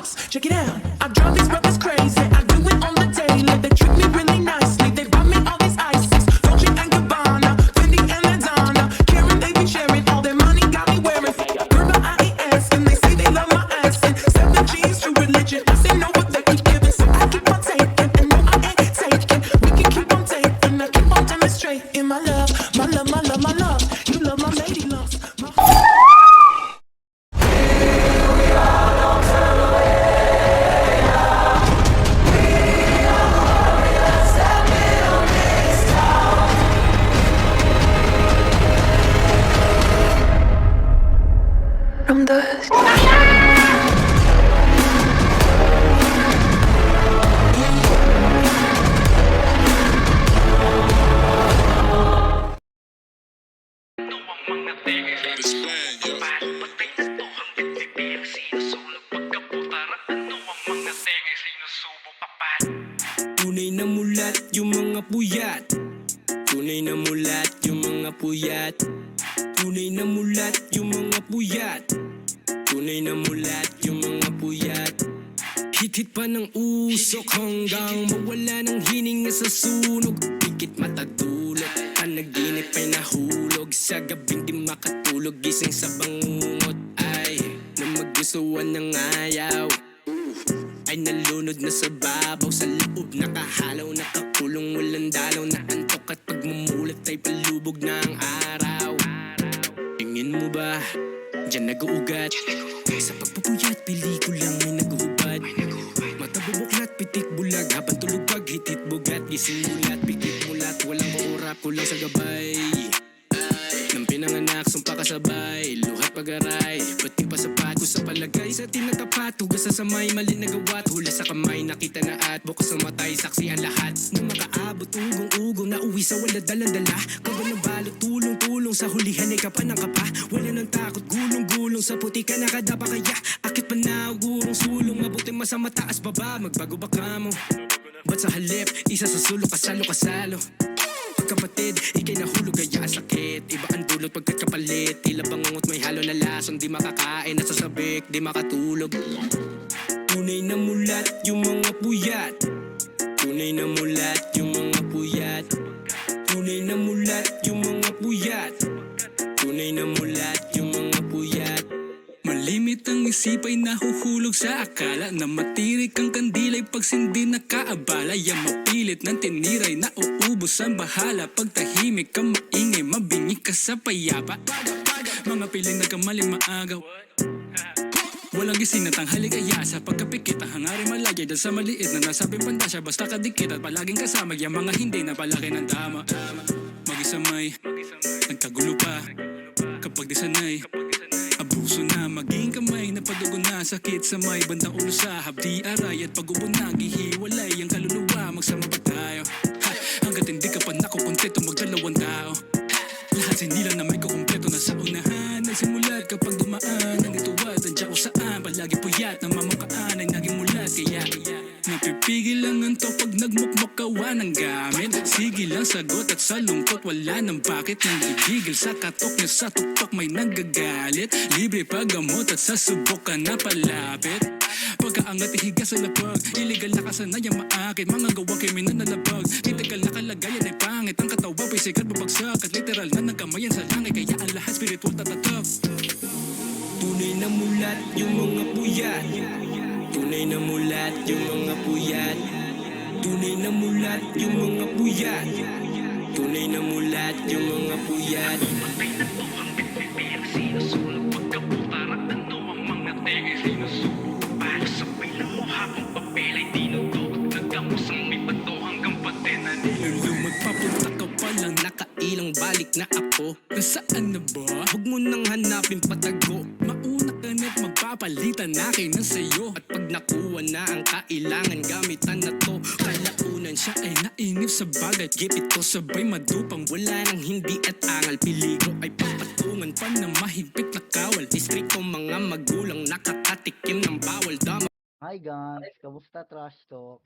locks. Check it out. I drive these brothers crazy. I do it on the daily. They treat me really nicely. They buy me all these ices. Dolce and Gabbana, Fendi and Madonna. Karen, they be sharing all their money. Got me wearing Gerber IES, and they say they love my accent. 7 G's true religion. I say no, but they keep giving, so I keep on taking. And no, I ain't taking. We can keep on taking. I keep on demonstrating my love, my love, my love, my love. You love my lady loves. From the Tunay na mulat yung mga puyat. Tunay na mulat yung mga puyat. Tunay na mulat yung mga puyat. Tunay na mulat yung mga puyat. Hit-hit pa ng usok hanggang mawala ng hininga sa sunog. Pikit matadulog, panaginip ay nahulog. Sa gabing di makatulog, gising sa bangungot. Ay, na magustuhan ng ayaw ay nalunod na sa babaw. Sa loob nakahalaw, nakakulong, walang dalaw. Na antok at pagmumulat ay palubog na ang araw. Tingin mo ba, dyan nag-uugat? Sa pagpupuyat, pelikulang may nag-uhubad. Mata bubuklat, pitik bulag. Habang tulog pag hitit bugat. Gising mulat, pikit mulat. Walang maurap, kulang sa gabay. Nang pinanganak, sumpa kasabay. Luhat pag-aray, pati pa sapat. Sa palagay, sa tinatapat. Hugas sa samay, mali na gawat. Hula sa kamay, nakita na at bukas sa matay, saksi ang lahat. Nang makaabot, ugong-ugong na uwi sa wala dalang-dala. Kabal ng balot, tulong-tulong sa hulihan ay kapanang kapa. Wala nang takot, gulong-gulong sa puti ka nakadapa. Kaya akit pa na ugurong sulong. Mabuti masa mataas baba, magbago ba ka mo? Ba't sa halip, isa sa sulok, kasalo-kasalo. Kapatid, ikay nahulog kaya sakit. Iba ang dulot pagkat kapalit. Tila bangungot may halo na lasang di makakain at sasabik, di makatulog. Tunay na mulat yung mga puyat. Tunay na mulat yung mga puyat. Tunay na mulat yung mga puyat. Tunay na mulat yung mga puyat. Malimit ang isip ay nahuhulog sa akala na matirik ang kandilay pag sindi nakaabala. Yang mapilit ng tiniray na uubos ang bahala. Pag tahimik ka maingay, mabingi ka sa payapa. Mga piling nagkamaling maagaw. Walang gising na tanghali kaya sa pagkapikit ang hangarin malagay dahil sa maliit na nasabing pandasya. Basta kadikit at palaging kasama yung mga hindi na palaki ng tama. Mag-isamay, nagkagulo pa kapag di sanay. Abuso na, maging kamay, napadugo na. Sakit sa may bandang ulo sa hapdi aray. At pag-ubo na, gihiwalay ang kaluluwa. Magsama pa tayo hanggat hindi ka pa nakukontento magdalawang tao. Lahat sinila na may kukumpleto na sa unahan. Nagsimulat kapag dumaan nandito at nandiyan ko saan. Palagi puyat na mamangkaan ay naging mulat. Kaya napipigil lang ang to pag nagmukmakawa ng gamit. Sige lang sagot at sa lungkot wala nang bakit. Nanggigigil sa katok niya sa tuktok may nagagalit. Libre paggamot at sa subok ka na palapit. Pagkaangat ihiga sa lapag, illegal na kasanayan maakit. Mga gawang kriminal na labag, critical na kalagayan ay pangit. Ang katawa pa'y sigat babagsak at literal na nagkamayan sa langit. Kaya ang lahat spiritual tatatak. Tunay na mulat yung mga puyat. Tunay na mulat yung mga puyat. Tunay na mulat yung mga puyat. Tunay na mulat yung mga puyat. Patay na to ang bitbibi ang sinusulog. Pagkabutara ano ang mga tenge sinusulog. Para sabay lang mo habang papel ay tinutulog. Nagdamos ang may bato hanggang patena nila. Nung magpapunta ka pa lang nakailang balik na ako. Nasaan na ba? Huwag mo nang hanapin patago. Mauna ka na't magpapalitan na kayo na sa'yo. At pag nakuha na ang kailangan gamitan na to, kalaunan siya ay nainip sa bagay. Gipit ko sabay madupang wala nang hindi at angal. Piligo ay papatungan pa na mahigpit na kawal. Distrito mga magulang nakakatikim ng bawal. Dama Hi guys, kamusta trash talk?